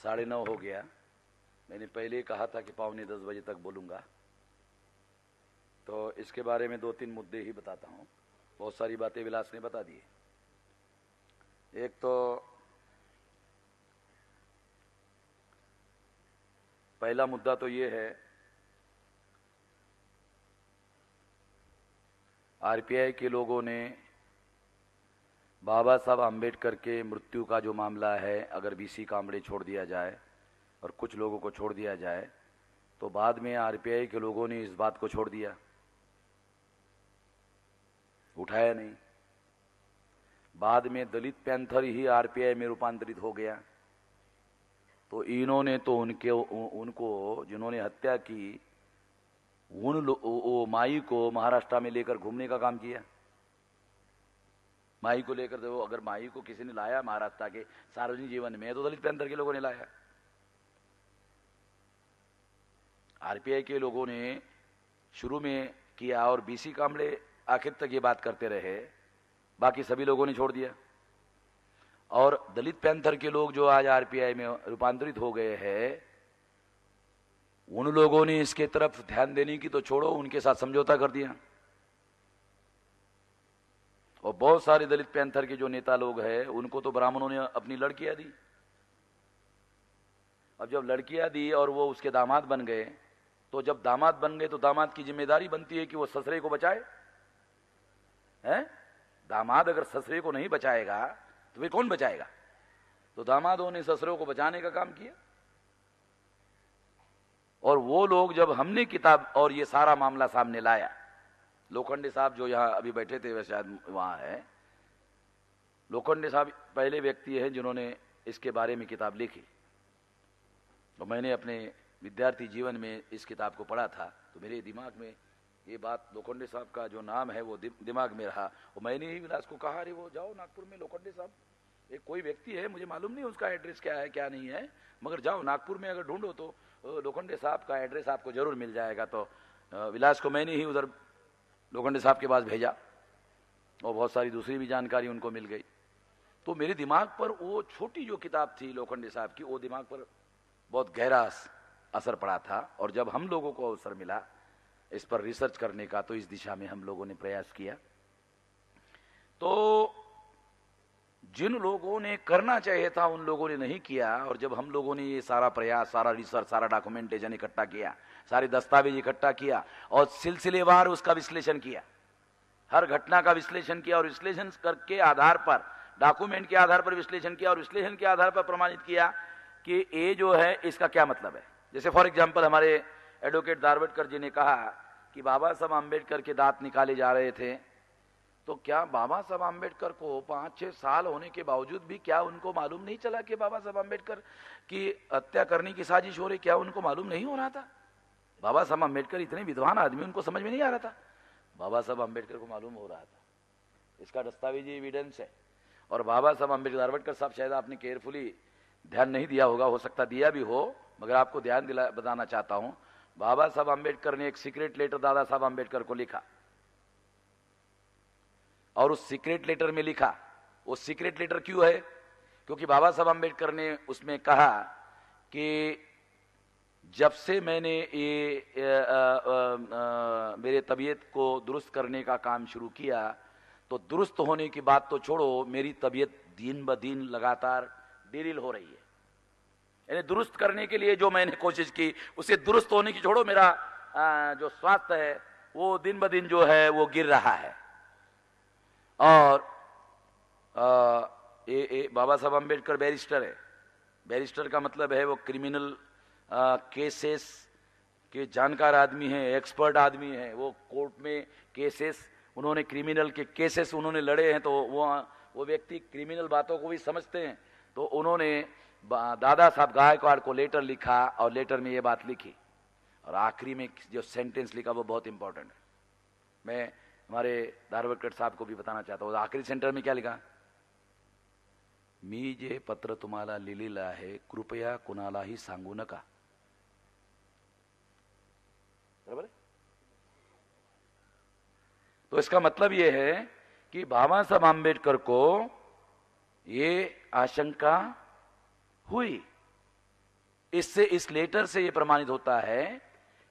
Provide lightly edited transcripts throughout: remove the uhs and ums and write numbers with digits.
9:30 हो गया। मैंने पहले ही कहा था कि 9:45 तक बोलूँगा, तो इसके बारे में 2-3 मुद्दे ही बताता हूँ। बहुत सारी बातें विलास ने बता दी। एक तो पहला मुद्दा तो ये है, आरपीआई के लोगों ने बाबा साहब आम्बेडकर के मृत्यु का जो मामला है, अगर बीसी कामड़े छोड़ दिया जाए और कुछ लोगों को छोड़ दिया जाए, तो बाद में आरपीआई के लोगों ने इस बात को छोड़ दिया, उठाया नहीं। बाद में दलित पैंथर ही आरपीआई में रूपांतरित हो गया। तो इन्होंने तो उनको जिन्होंने हत्या की, वो माई को महाराष्ट्र में लेकर घूमने का काम किया। माई को लेकर, देखो, अगर माई को किसी ने लाया महाराष्ट्र के सार्वजनिक जीवन में, तो दलित पैंथर के लोगों ने लाया। आरपीआई के लोगों ने शुरू में किया और बीसी कामड़े आखिर तक ये बात करते रहे, बाकी सभी लोगों ने छोड़ दिया। और दलित पैंथर के लोग जो आज आरपीआई में रूपांतरित हो गए हैं, उन लोगों ने इसके तरफ ध्यान देने की तो छोड़ो, उनके साथ समझौता कर दिया। और बहुत सारे दलित पैंथर के जो नेता लोग हैं, उनको तो ब्राह्मणों ने अपनी लड़कियां दी। अब जब लड़कियां दी और वो उसके दामाद बन गए, तो जब दामाद बन गए तो दामाद की जिम्मेदारी बनती है कि वो ससुरे को बचाए। हैं? दामाद अगर ससुरे को नहीं बचाएगा तो फिर कौन बचाएगा? तो दामादों ने ससुरों को बचाने का काम किया। और वो लोग, जब हमने किताब और ये सारा मामला सामने लाया, लोखंडे साहब जो यहाँ अभी बैठे थे, वे शायद वहाँ है। लोखंडे साहब पहले व्यक्ति हैं जिन्होंने इसके बारे में किताब लिखी। तो मैंने अपने विद्यार्थी जीवन में इस किताब को पढ़ा था, तो मेरे दिमाग में ये बात, लोखंडे साहब का जो नाम है वो दिमाग में रहा। और मैंने ही विलास को कहा, अरे वो जाओ नागपुर में लोखंडे साहब, एक कोई व्यक्ति है, मुझे मालूम नहीं उसका एड्रेस क्या है क्या नहीं है, मगर जाओ नागपुर में अगर ढूंढो तो लोखंडे साहब का एड्रेस आपको जरूर मिल जाएगा। तो विलास को मैंने ही उधर लोखंडे साहब के पास भेजा और बहुत सारी दूसरी भी जानकारी उनको मिल गई। तो मेरे दिमाग पर वो छोटी जो किताब थी लोखंडे साहब की, वो दिमाग पर बहुत गहरा असर पड़ा था। और जब हम लोगों को अवसर मिला इस पर रिसर्च करने का, तो इस दिशा में हम लोगों ने प्रयास किया। तो जिन लोगों ने करना चाहिए था उन लोगों ने नहीं किया। और जब हम लोगों ने ये सारा प्रयास, सारा रिसर्च, सारा डॉक्यूमेंटेशन इकट्ठा किया, सारे दस्तावेज इकट्ठा किया और सिलसिलेवार उसका विश्लेषण किया, हर घटना का विश्लेषण किया, और विश्लेषण करके आधार पर, डॉक्यूमेंट के आधार पर विश्लेषण किया, और विश्लेषण के आधार पर प्रमाणित किया कि ये जो है इसका क्या मतलब है। जैसे फॉर एग्जाम्पल हमारे एडवोकेट दारवटकर जी ने कहा कि बाबा साहब आम्बेडकर के दांत निकाले जा रहे थे, तो क्या बाबा साहब आम्बेडकर को 5-6 साल होने के बावजूद भी क्या उनको मालूम नहीं चला कि बाबा साहब आम्बेडकर की हत्या करने की साजिश हो रही? क्या उनको मालूम नहीं हो रहा था? बाबा साहब आम्बेडकर इतने विद्वान आदमी, उनको समझ में नहीं आ रहा था? बाबा साहब आम्बेडकर को मालूम हो रहा था, इसका दस्तावेजी एविडेंस है। और बाबा साहब आम्बेडकर, दारवटकर साहब, शायद आपने केयरफुली ध्यान नहीं दिया होगा, हो सकता दिया भी हो, मगर आपको ध्यान बताना चाहता हूं। बाबा साहब आम्बेडकर ने एक सीक्रेट लेटर दादा साहब आम्बेडकर को लिखा, और उस सीक्रेट लेटर में लिखा, वो सीक्रेट लेटर क्यों है? क्योंकि बाबा साहब आम्बेडकर ने उसमें कहा कि जब से मैंने ये मेरे तबीयत को दुरुस्त करने का काम शुरू किया, तो दुरुस्त होने की बात तो छोड़ो, मेरी तबीयत दिन ब दिन लगातार डिरील हो रही है। यानी दुरुस्त करने के लिए जो मैंने कोशिश की, उसे दुरुस्त होने की छोड़ो, मेरा जो स्वास्थ्य है वो दिन ब दिन जो है वो गिर रहा है। और बाबा साहब आम्बेडकर बैरिस्टर है। बैरिस्टर का मतलब है वो क्रिमिनल केसेस के जानकार आदमी हैं, एक्सपर्ट आदमी हैं। वो कोर्ट में केसेस, उन्होंने क्रिमिनल के केसेस उन्होंने लड़े हैं, तो वो व्यक्ति क्रिमिनल बातों को भी समझते हैं। तो उन्होंने दादा साहब गायकवाड़ को लेटर लिखा, और लेटर में ये बात लिखी, और आखिरी में जो सेंटेंस लिखा वो बहुत इंपॉर्टेंट है। मैं हमारे दारवटकर साहब को भी बताना चाहता हूँ। आखिरी सेंटर में क्या लिखा? मी जे पत्र तुम्हाला लिहिलेलं आहे, कृपया कुणालाही सांगू नका। बराबर है? तो इसका मतलब यह है कि बाबा साहब आम्बेडकर को ये आशंका हुई इससे, इस लेटर से यह प्रमाणित होता है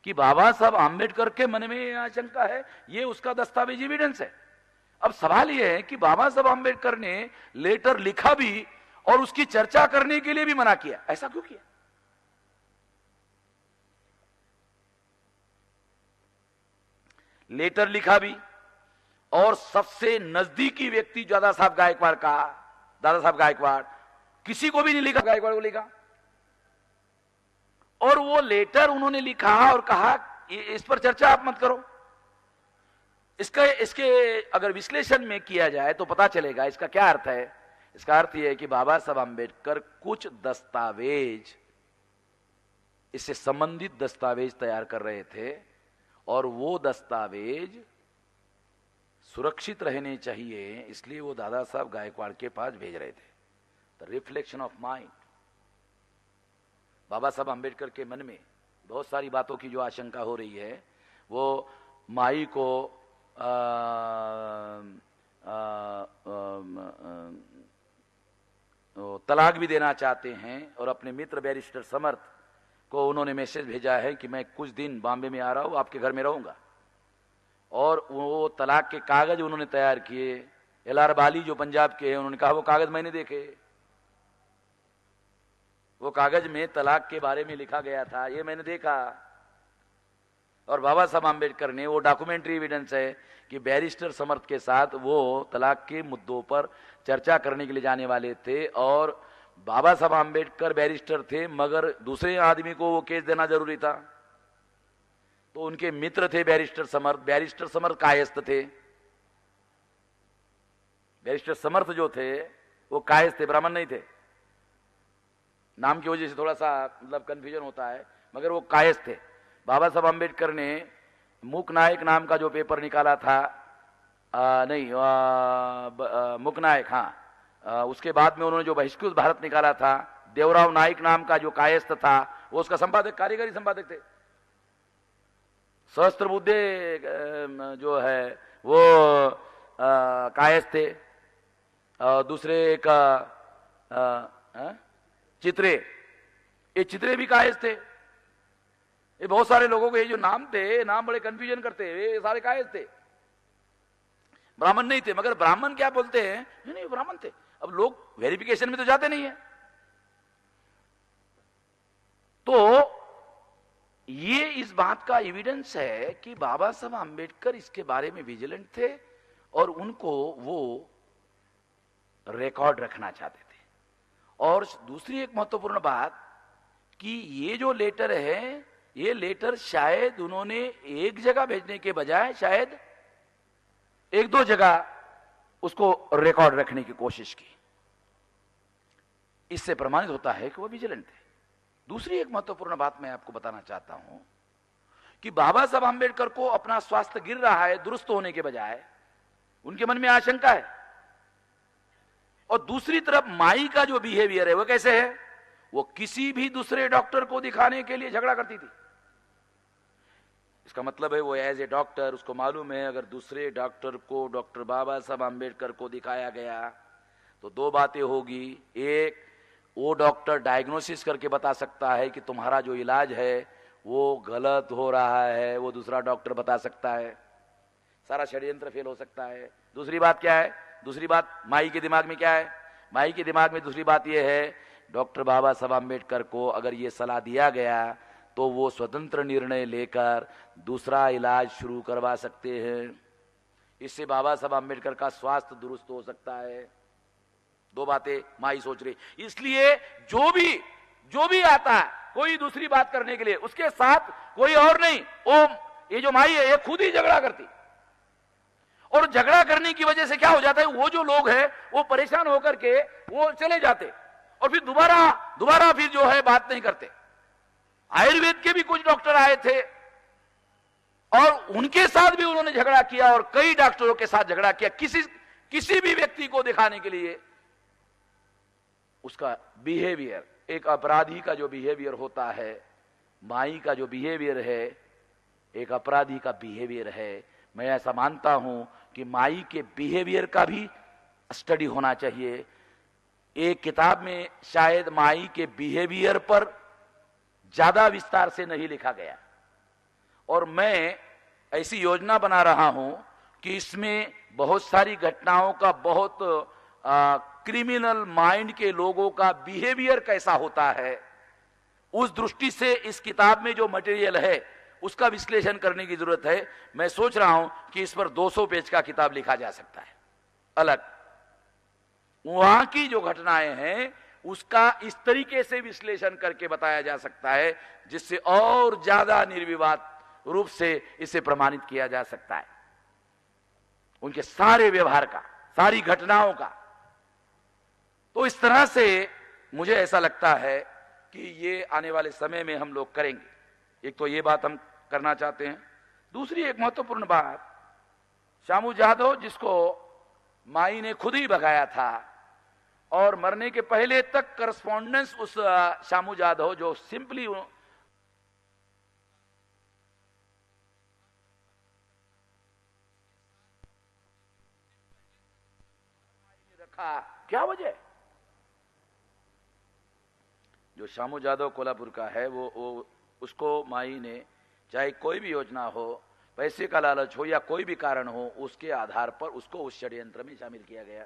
कि बाबा साहब आंबेडकर के मन में यह आशंका है, यह उसका दस्तावेजी एविडेंस है। अब सवाल यह है कि बाबा साहब आंबेडकर ने लेटर लिखा भी और उसकी चर्चा करने के लिए भी मना किया, ऐसा क्यों किया? लेटर लिखा भी और सबसे नजदीकी व्यक्ति दादा साहब गायकवाड़ का, दादा साहब गायकवाड़, किसी को भी नहीं लिखा, गायकवाड़ को लिखा। और वो लेटर उन्होंने लिखा और कहा इस पर चर्चा आप मत करो। इसके अगर विश्लेषण में किया जाए तो पता चलेगा इसका क्या अर्थ है। इसका अर्थ यह है कि बाबा साहब आंबेडकर कुछ दस्तावेज, इससे संबंधित दस्तावेज तैयार कर रहे थे और वो दस्तावेज सुरक्षित रहने चाहिए, इसलिए वो दादा साहब गायकवाड़ के पास भेज रहे थे। The reflection of mind. Baba Saheb Ambedkar के मन में बहुत सारी बातों की जो आशंका हो रही है, वो माई को तलाक भी देना चाहते हैं और अपने मित्र बैरिस्टर समर्थ को उन्होंने मैसेज भेजा है कि मैं कुछ दिन बॉम्बे में आ रहा हूं, आपके घर में रहूंगा। और वो तलाक के कागज उन्होंने तैयार किए। LR बाली जो पंजाब के हैं, उन्होंने कहा वो कागज मैंने देखे, वो कागज में तलाक के बारे में लिखा गया था, ये मैंने देखा। और बाबा साहब आंबेडकर ने, वो डॉक्यूमेंट्री एविडेंस है कि बैरिस्टर समर्थ के साथ वो तलाक के मुद्दों पर चर्चा करने के लिए जाने वाले थे। और बाबा साहब आंबेडकर बैरिस्टर थे, मगर दूसरे आदमी को वो केस देना जरूरी था, तो उनके मित्र थे बैरिस्टर समर्थ। बैरिस्टर समर्थ कायस्थ थे। बैरिस्टर समर्थ जो थे वो कायस्थ थे, ब्राह्मण नहीं थे। नाम की वजह से थोड़ा सा मतलब कंफ्यूजन होता है, मगर वो कायस्थ थे। बाबा साहब आंबेडकर ने मूक नायक नाम का जो पेपर निकाला था, मूक नायक, हाँ, उसके बाद में उन्होंने जो बहिष्कृत भारत निकाला था, देवराव नाइक नाम का जो कायस्थ था, वो उसका संपादक, कार्यकारी संपादक थे। सहस्त्रबुद्धे जो है वो कायस्थ थे। दूसरे एक चित्रे, ये चित्रे भी कायस्थ थे। ये बहुत सारे लोगों के ये जो नाम थे, नाम बड़े कंफ्यूजन करते हैं, ये सारे कायस्थ थे, ब्राह्मण नहीं थे। मगर ब्राह्मण क्या बोलते हैं, नहीं ब्राह्मण थे। अब लोग वेरिफिकेशन में तो जाते नहीं है। तो ये इस बात का एविडेंस है कि बाबा साहब आंबेडकर इसके बारे में विजिलेंट थे और उनको वो रिकॉर्ड रखना चाहते थे। और दूसरी एक महत्वपूर्ण बात कि ये जो लेटर है, ये लेटर शायद उन्होंने एक जगह भेजने के बजाय शायद एक दो जगह उसको रिकॉर्ड रखने की कोशिश की। इससे प्रमाणित होता है कि वो विजिलेंट थे। दूसरी एक महत्वपूर्ण बात मैं आपको बताना चाहता हूं कि बाबा साहब आंबेडकर को अपना स्वास्थ्य गिर रहा है, दुरुस्त होने के बजाय उनके मन में आशंका है। और दूसरी तरफ माई का जो बिहेवियर है वो कैसे है, वो किसी भी दूसरे डॉक्टर को दिखाने के लिए झगड़ा करती थी। इसका मतलब है वो एज ए डॉक्टर, उसको मालूम है अगर दूसरे डॉक्टर को, डॉक्टर बाबा साहब आंबेडकर को दिखाया गया तो दो बातें होगी। एक, वो डॉक्टर डायग्नोसिस करके बता सकता है कि तुम्हारा जो इलाज है वो गलत हो रहा है, वो दूसरा डॉक्टर बता सकता है, सारा षड्यंत्र फेल हो सकता है। दूसरी बात क्या है, दूसरी बात माई के दिमाग में क्या है, माई के दिमाग में दूसरी बात यह है, डॉक्टर बाबा साहब आंबेडकर को अगर ये सलाह दिया गया तो वो स्वतंत्र निर्णय लेकर दूसरा इलाज शुरू करवा सकते हैं। इससे बाबा साहब आंबेडकर का स्वास्थ्य दुरुस्त हो सकता है। दो बातें माई सोच रही। इसलिए जो भी आता है कोई दूसरी बात करने के लिए, उसके साथ कोई और नहीं, वो ये जो माई है ये खुद ही झगड़ा करती। और झगड़ा करने की वजह से क्या हो जाता है, वो जो लोग हैं वो परेशान होकर के वो चले जाते और फिर दोबारा फिर जो है बात नहीं करते। आयुर्वेद के भी कुछ डॉक्टर आए थे और उनके साथ भी उन्होंने झगड़ा किया और कई डॉक्टरों के साथ झगड़ा किया किसी भी व्यक्ति को दिखाने के लिए। उसका बिहेवियर, एक अपराधी का जो बिहेवियर होता है, माई का जो बिहेवियर है एक अपराधी का बिहेवियर है। मैं ऐसा मानता हूं कि माई के बिहेवियर का भी स्टडी होना चाहिए। एक किताब में शायद माई के बिहेवियर पर ज्यादा विस्तार से नहीं लिखा गया। और मैं ऐसी योजना बना रहा हूं कि इसमें बहुत सारी घटनाओं का, बहुत क्रिमिनल माइंड के लोगों का बिहेवियर कैसा होता है, उस दृष्टि से इस किताब में जो मटेरियल है उसका विश्लेषण करने की जरूरत है। मैं सोच रहा हूं कि इस पर 200 पेज का किताब लिखा जा सकता है अलग। वहां की जो घटनाएं हैं उसका इस तरीके से विश्लेषण करके बताया जा सकता है जिससे और ज्यादा निर्विवाद रूप से इसे प्रमाणित किया जा सकता है, उनके सारे व्यवहार का, सारी घटनाओं का। तो इस तरह से मुझे ऐसा लगता है कि ये आने वाले समय में हम लोग करेंगे। एक तो ये बात हम करना चाहते हैं। दूसरी एक महत्वपूर्ण बात, शामू जादव जिसको माई ने खुद ही भगाया था और मरने के पहले तक करस्पॉन्डेंस उस शामू जादव जो सिंपली रखा, क्या वजह? जो शामू जादव कोल्हापुर का है वो उसको माई ने, चाहे कोई भी योजना हो, पैसे का लालच हो या कोई भी कारण हो, उसके आधार पर उसको उस षड्यंत्र में शामिल किया गया।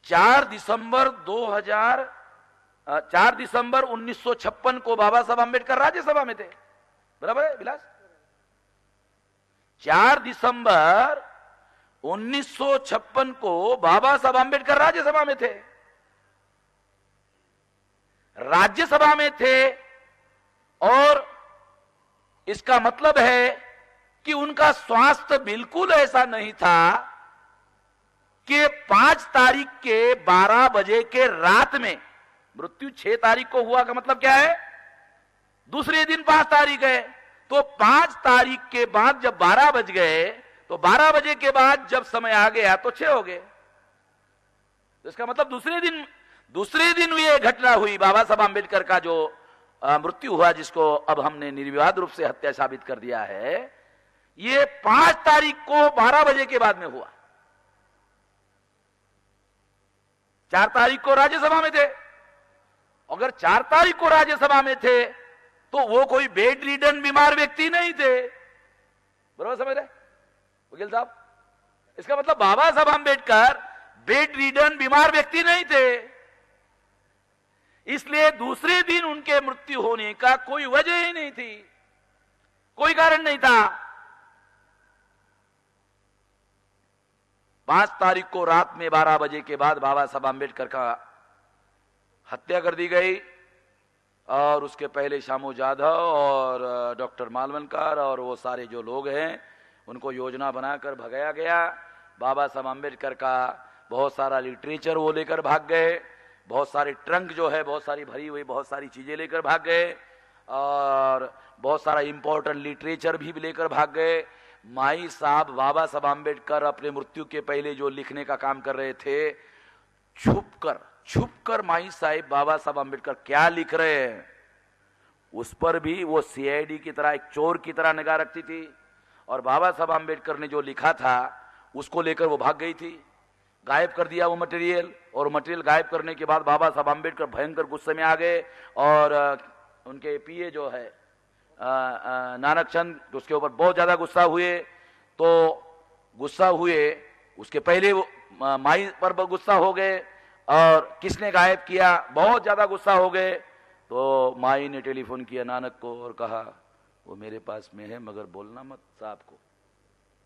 4 दिसंबर 1956 को बाबा साहब आंबेडकर राज्यसभा में थे, बराबर है विलास? 4 दिसंबर 1956 को बाबा साहब आंबेडकर राज्यसभा में थे। राज्यसभा में थे और इसका मतलब है कि उनका स्वास्थ्य बिल्कुल ऐसा नहीं था कि 5 तारीख के 12 बजे के रात में, मृत्यु 6 तारीख को हुआ का मतलब क्या है? दूसरे दिन 5 तारीख है, तो 5 तारीख के बाद जब 12 बज गए तो 12 बजे के बाद जब समय आ गया तो 6 हो गए। तो इसका मतलब दूसरे दिन ये घटना हुई, बाबा साहब आंबेडकर का जो मृत्यु हुआ, जिसको अब हमने निर्विवाद रूप से हत्या साबित कर दिया है, ये 5 तारीख को 12 बजे के बाद में हुआ। 4 तारीख को राज्यसभा में थे। अगर 4 तारीख को राज्यसभा में थे तो वो कोई बेड रिडन बीमार व्यक्ति नहीं थे, बराबर समझ रहे वकील साहब? इसका मतलब बाबा साहब आंबेडकर बेड रिडन बीमार व्यक्ति नहीं थे, इसलिए दूसरे दिन उनके मृत्यु होने का कोई वजह ही नहीं थी, कोई कारण नहीं था। 5 तारीख को रात में 12 बजे के बाद बाबा साहब आंबेडकर का हत्या कर दी गई और उसके पहले शामू जादव और डॉक्टर मालवणकर और वो सारे जो लोग हैं उनको योजना बनाकर भगाया गया। बाबा साहब आंबेडकर का बहुत सारा लिटरेचर वो लेकर भाग गए, बहुत सारे ट्रंक जो है, बहुत सारी भरी हुई बहुत सारी चीजें लेकर भाग गए और बहुत सारा इंपॉर्टेंट लिटरेचर भी लेकर भाग गए। माई साहब, बाबा साहब आंबेडकर अपने मृत्यु के पहले जो लिखने का काम कर रहे थे, छुपकर माई साहब बाबा साहब आंबेडकर क्या लिख रहे हैं उस पर भी वो सीआईडी की तरह, एक चोर की तरह निगाह रखती थी। और बाबा साहब आंबेडकर ने जो लिखा था उसको लेकर वो भाग गई थी, गायब कर दिया वो मटेरियल। और मटेरियल गायब करने के बाद बाबा साहब आंबेडकर भयंकर गुस्से में आ गए और उनके पीए जो है नानक चंद, उसके ऊपर बहुत ज्यादा गुस्सा हुए। तो गुस्सा हुए, उसके पहले वो माई पर गुस्सा हो गए और किसने गायब किया, बहुत ज्यादा गुस्सा हो गए। तो माई ने टेलीफोन किया नानक को और कहा वो मेरे पास में है मगर बोलना मत साहब को।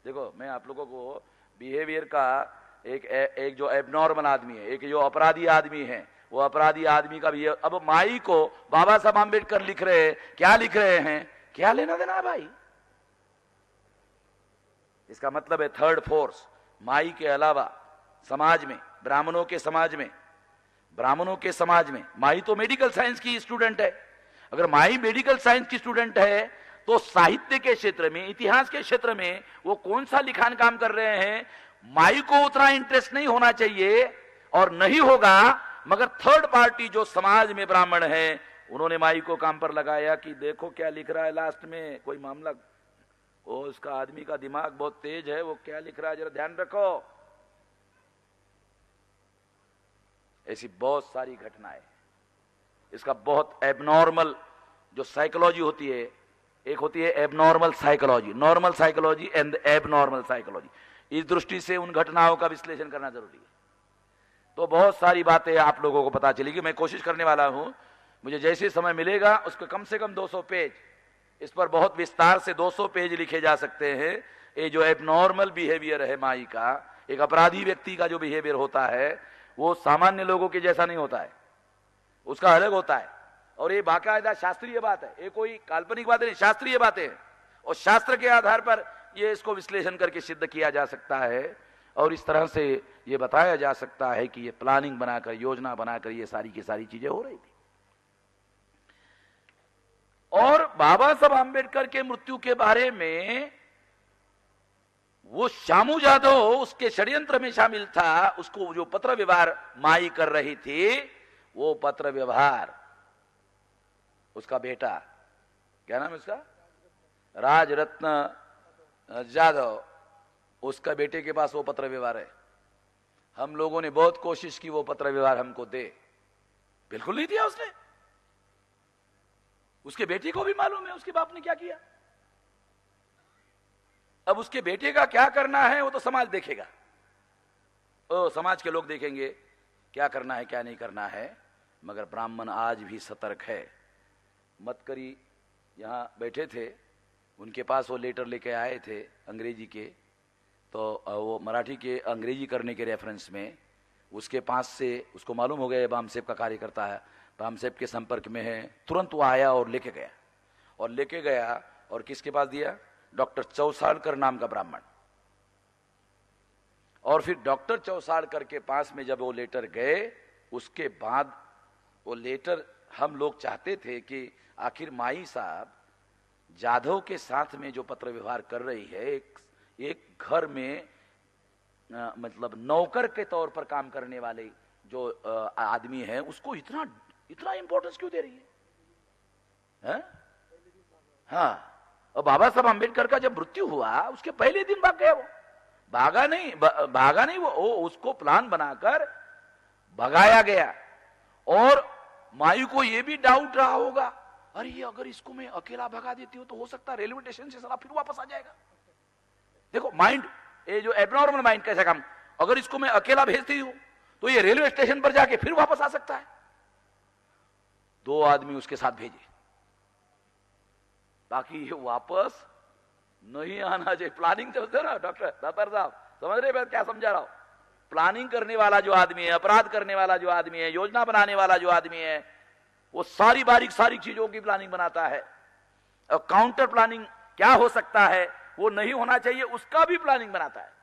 देखो, मैं आप लोगों को बिहेवियर का एक जो एबनॉर्मल आदमी है, एक जो अपराधी आदमी है, वो अपराधी आदमी का भी। अब माई को बाबा साहब आंबेडकर लिख रहे हैं, क्या लिख रहे हैं, क्या लेना देना है भाई? इसका मतलब है थर्ड फोर्स माई के अलावा समाज में, ब्राह्मणों के समाज में माई तो मेडिकल साइंस की स्टूडेंट है। अगर माई मेडिकल साइंस की स्टूडेंट है तो साहित्य के क्षेत्र में, इतिहास के क्षेत्र में वो कौन सा लिखान काम कर रहे हैं? माई को उतना इंटरेस्ट नहीं होना चाहिए और नहीं होगा, मगर थर्ड पार्टी जो समाज में ब्राह्मण है उन्होंने माई को काम पर लगाया कि देखो क्या लिख रहा है लास्ट में, कोई मामला, वो उसका आदमी का दिमाग बहुत तेज है, वो क्या लिख रहा है जरा ध्यान रखो। ऐसी बहुत सारी घटनाएं। इसका बहुत एबनॉर्मल जो साइकोलॉजी होती है, एक होती है abnormal psychology, normal psychology and abnormal psychology, इस दृष्टि से उन घटनाओं का विश्लेषण करना जरूरी है। तो बहुत सारी बातें आप लोगों को पता चलेगी। मैं कोशिश करने वाला हूं, मुझे जैसे समय मिलेगा उसको कम से कम 200 पेज, इस पर बहुत विस्तार से 200 पेज लिखे जा सकते हैं। ये जो एबनॉर्मल बिहेवियर है माई का, एक अपराधी व्यक्ति का जो बिहेवियर होता है वो सामान्य लोगों के जैसा नहीं होता है, उसका अलग होता है। और ये बाकायदा शास्त्रीय बात है, ये कोई काल्पनिक बात नहीं, शास्त्रीय बातें हैं। और शास्त्र के आधार पर ये इसको विश्लेषण करके सिद्ध किया जा सकता है और इस तरह से ये बताया जा सकता है कि ये प्लानिंग बनाकर, योजना बनाकर ये सारी की सारी चीजें हो रही थी। और बाबा साहब आंबेडकर के मृत्यु के बारे में वो श्यामू जाधव उसके षड्यंत्र में शामिल था, उसको जो पत्र व्यवहार माई कर रही थी, वो पत्र व्यवहार उसका बेटा, क्या नाम है उसका, राजरत्न जाधव, उसका बेटे के पास वो पत्र व्यवहार है। हम लोगों ने बहुत कोशिश की वो पत्र व्यवहार हमको दे, बिल्कुल नहीं दिया उसने। उसके बेटे को भी मालूम है उसके बाप ने क्या किया। अब उसके बेटे का क्या करना है वो तो समाज देखेगा, ओ समाज के लोग देखेंगे क्या करना है क्या नहीं करना है। मगर ब्राह्मण आज भी सतर्क है। मतकरी यहां बैठे थे, उनके पास वो लेटर लेके आए थे अंग्रेजी के, तो वो मराठी के अंग्रेजी करने के रेफरेंस में उसके पास से उसको मालूम हो गया बामसेब का कार्यकर्ता है, बामसेब के संपर्क में है। तुरंत वो आया और लेके गया और किसके पास दिया, डॉक्टर चौसाड़कर नाम का ब्राह्मण। और फिर डॉक्टर चौसाड़कर के पास में जब वो लेटर गए, उसके बाद वो लेटर हम लोग चाहते थे कि आखिर माई साहब जाधव के साथ में जो पत्र व्यवहार कर रही है, एक घर में मतलब नौकर के तौर पर काम करने वाले जो आदमी है, उसको इतना इंपॉर्टेंस क्यों दे रही है? हाँ। और बाबा साहब आंबेडकर का जब मृत्यु हुआ उसके पहले दिन भाग गया। वो भागा नहीं वो उसको प्लान बनाकर भगाया गया। और मायू को यह भी डाउट रहा होगा, अरे ये अगर इसको मैं अकेला भगा देती हूं तो हो सकता है रेलवे स्टेशन से साला फिर वापस आ जाएगा। देखो माइंड, ये जो एबनॉर्मल माइंड कैसा काम, अगर इसको मैं अकेला भेजती हूं तो ये रेलवे स्टेशन पर जाके फिर वापस आ सकता है। 2 आदमी उसके साथ भेजे ताकि ये वापस नहीं आना चाहिए। प्लानिंग चलते ना डॉक्टर दातार साहब, समझ रहे मैं क्या समझा रहा हूं। प्लानिंग करने वाला जो आदमी है, अपराध करने वाला जो आदमी है, योजना बनाने वाला जो आदमी है, वो सारी बारीक चीजों की प्लानिंग बनाता है। और काउंटर प्लानिंग क्या हो सकता है, वो नहीं होना चाहिए, उसका भी प्लानिंग बनाता है।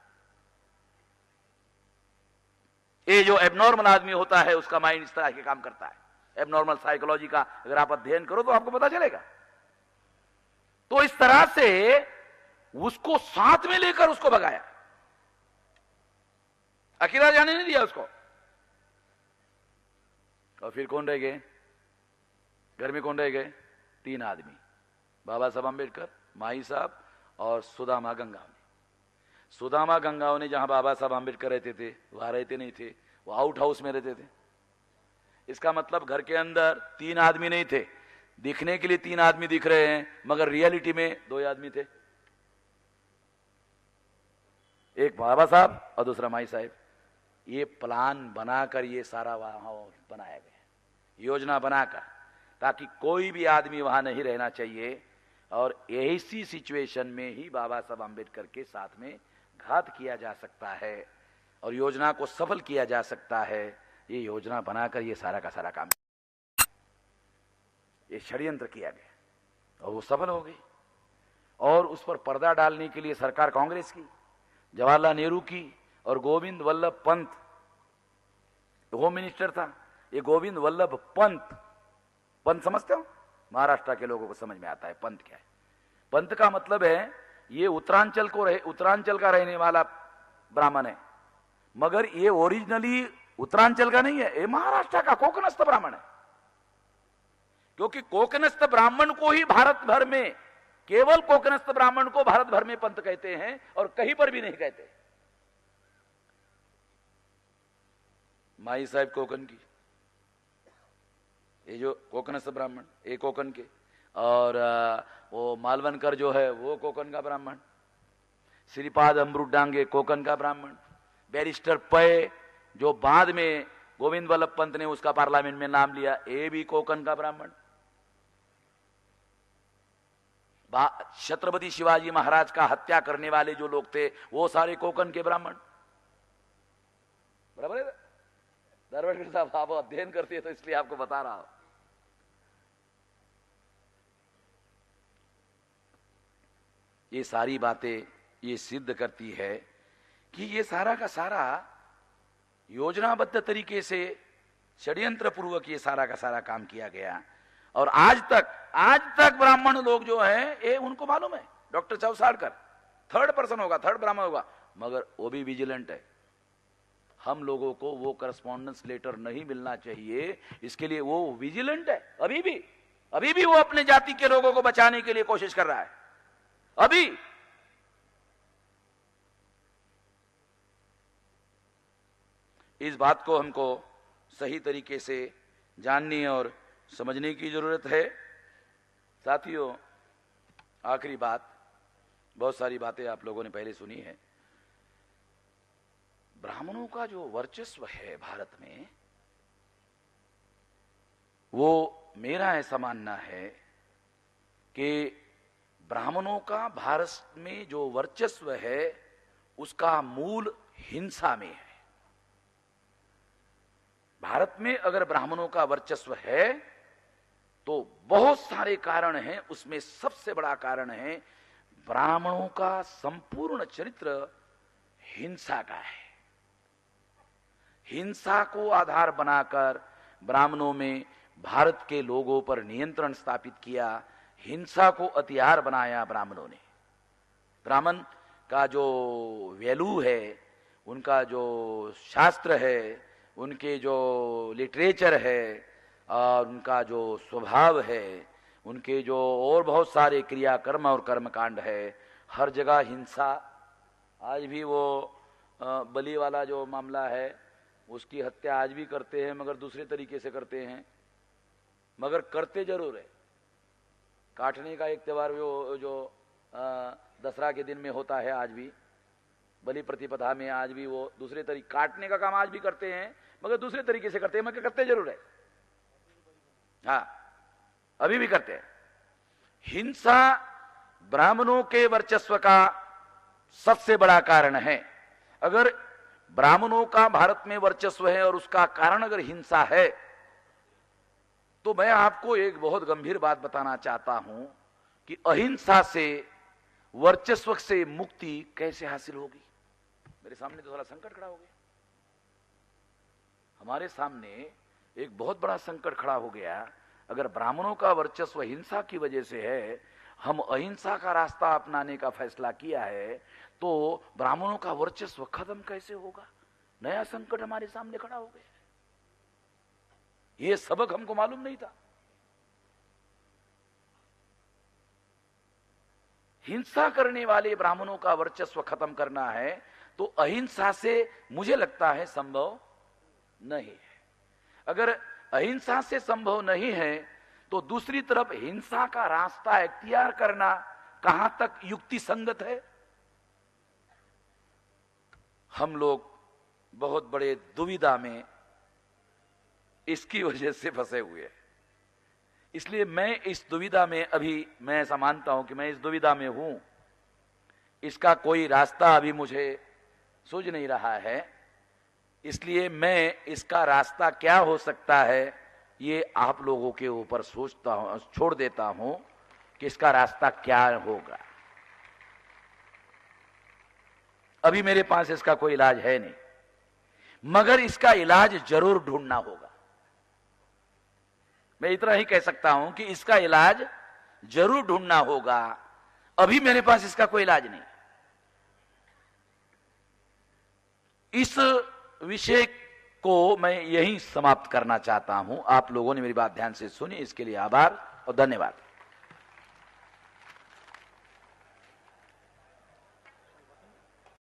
ये जो एबनॉर्मल आदमी होता है उसका माइंड इस तरह के काम करता है। एबनॉर्मल साइकोलॉजी का अगर आप अध्ययन करो तो आपको पता चलेगा। तो इस तरह से उसको साथ में लेकर उसको भगाया, अकेला जाने नहीं दिया उसको। और फिर कौन रह गए घर में, कौन रह गए? 3 आदमी, बाबा साहब आंबेडकर, माई साहब और सुदामा गंगावने। सुदामा गंगावने जहां बाबा साहब आंबेडकर रहते थे वहां रहते नहीं थे, वो आउट हाउस में रहते थे। इसका मतलब घर के अंदर 3 आदमी नहीं थे, दिखने के लिए 3 आदमी दिख रहे हैं मगर रियलिटी में 2 आदमी थे, एक बाबा साहब और दूसरा माई साहब। ये प्लान बनाकर ये सारा वहां बनाया गया, योजना बनाकर, ताकि कोई भी आदमी वहां नहीं रहना चाहिए। और ऐसी सिचुएशन में ही बाबा साहब आंबेडकर के साथ में घात किया जा सकता है और योजना को सफल किया जा सकता है। ये योजना बनाकर ये सारा का सारा काम, ये षड्यंत्र किया गया और वो सफल हो गई। और उस पर पर्दा डालने के लिए सरकार कांग्रेस की, जवाहरलाल नेहरू की और गोविंद वल्लभ पंत होम मिनिस्टर था। ये गोविंद वल्लभ पंत समझते हो? महाराष्ट्र के लोगों को समझ में आता है पंत क्या है। पंत का मतलब है ये उत्तरांचल का रहने वाला ब्राह्मण है, मगर ये ओरिजिनली उत्तरांचल का नहीं है, ये महाराष्ट्र का कोकणस्थ ब्राह्मण है। क्योंकि कोकणस्थ ब्राह्मण को ही भारत भर में, केवल कोकणस्थ ब्राह्मण को भारत भर में पंत कहते हैं और कहीं पर भी नहीं कहते। माई साहब कोकण की, ये जो कोकणस्थ ब्राह्मण, ये कोकण के, और वो मालवनकर जो है वो कोकण का ब्राह्मण, श्रीपाद अमृतडांगे कोकण का ब्राह्मण, बैरिस्टर पै जो बाद में गोविंद वल्लभ पंत ने उसका पार्लियामेंट में नाम लिया, ये भी कोकण का ब्राह्मण। छत्रपति शिवाजी महाराज का हत्या करने वाले जो लोग थे वो सारे कोकण के ब्राह्मण। बराबर है दरबार साहब, आप अध्ययन करते हैं तो इसलिए आपको बता रहा हूं। ये सारी बातें ये सिद्ध करती है कि ये सारा का सारा योजनाबद्ध तरीके से षड्यंत्र पूर्वक ये सारा का सारा काम किया गया। और आज तक ब्राह्मण लोग जो हैं ये उनको मालूम है, डॉक्टर चौसाड़कर थर्ड पर्सन होगा, थर्ड ब्राह्मण होगा, मगर वो भी विजिलेंट है। हम लोगों को वो करस्पॉन्डेंस लेटर नहीं मिलना चाहिए, इसके लिए वो विजिलेंट है। अभी भी वो अपने जाति के लोगों को बचाने के लिए कोशिश कर रहा है। अभी इस बात को हमको सही तरीके से जानने और समझने की जरूरत है। साथियों, आखिरी बात, बहुत सारी बातें आप लोगों ने पहले सुनी है। ब्राह्मणों का जो वर्चस्व है भारत में, वो मेरा ऐसा मानना है कि ब्राह्मणों का भारत में जो वर्चस्व है उसका मूल हिंसा में है। भारत में अगर ब्राह्मणों का वर्चस्व है तो बहुत सारे कारण हैं, उसमें सबसे बड़ा कारण है ब्राह्मणों का संपूर्ण चरित्र हिंसा का है। हिंसा को आधार बनाकर ब्राह्मणों में भारत के लोगों पर नियंत्रण स्थापित किया, हिंसा को हथियार बनाया ब्राह्मणों ने। ब्राह्मण का जो वैल्यू है, उनका जो शास्त्र है, उनके जो लिटरेचर है और उनका जो स्वभाव है, उनके जो और बहुत सारे क्रियाकर्म और कर्मकांड है, हर जगह हिंसा। आज भी वो बलि वाला जो मामला है उसकी हत्या आज भी करते हैं, मगर दूसरे तरीके से करते हैं, मगर करते जरूर है। काटने का एक त्योहार जो दसरा के दिन में होता है, आज भी बलि प्रतिपदा में आज भी वो दूसरे तरीके काटने का काम आज भी करते हैं, मगर दूसरे तरीके से करते हैं, मगर करते जरूर है। हाँ, अभी भी करते हैं। हिंसा ब्राह्मणों के वर्चस्व का सबसे बड़ा कारण है। अगर ब्राह्मणों का भारत में वर्चस्व है और उसका कारण अगर हिंसा है, तो मैं आपको एक बहुत गंभीर बात बताना चाहता हूं कि अहिंसा से, वर्चस्व से मुक्ति कैसे हासिल होगी। मेरे सामने तो थोड़ा संकट खड़ा हो गया। हमारे सामने एक बहुत बड़ा संकट खड़ा हो गया। अगर ब्राह्मणों का वर्चस्व हिंसा की वजह से है, हम अहिंसा का रास्ता अपनाने का फैसला किया है, तो ब्राह्मणों का वर्चस्व खत्म कैसे होगा। नया संकट हमारे सामने खड़ा हो गया। ये सबक हमको मालूम नहीं था। हिंसा करने वाले ब्राह्मणों का वर्चस्व खत्म करना है तो अहिंसा से मुझे लगता है संभव नहीं है। अगर अहिंसा से संभव नहीं है तो दूसरी तरफ हिंसा का रास्ता इख्तियार करना कहां तक युक्ति संगत है। हम लोग बहुत बड़े दुविधा में इसकी वजह से फंसे हुए हैं। इसलिए मैं इस दुविधा में अभी, मैं ऐसा मानता हूं कि मैं इस दुविधा में हूं। इसका कोई रास्ता अभी मुझे सूझ नहीं रहा है। इसलिए मैं इसका रास्ता क्या हो सकता है ये आप लोगों के ऊपर सोचता हूं, छोड़ देता हूं कि इसका रास्ता क्या होगा। अभी मेरे पास इसका कोई इलाज है नहीं, मगर इसका इलाज जरूर ढूंढना होगा। मैं इतना ही कह सकता हूं कि इसका इलाज जरूर ढूंढना होगा। अभी मेरे पास इसका कोई इलाज नहीं। इस विषय को मैं यहीं समाप्त करना चाहता हूं। आप लोगों ने मेरी बात ध्यान से सुनी, इसके लिए आभार और धन्यवाद।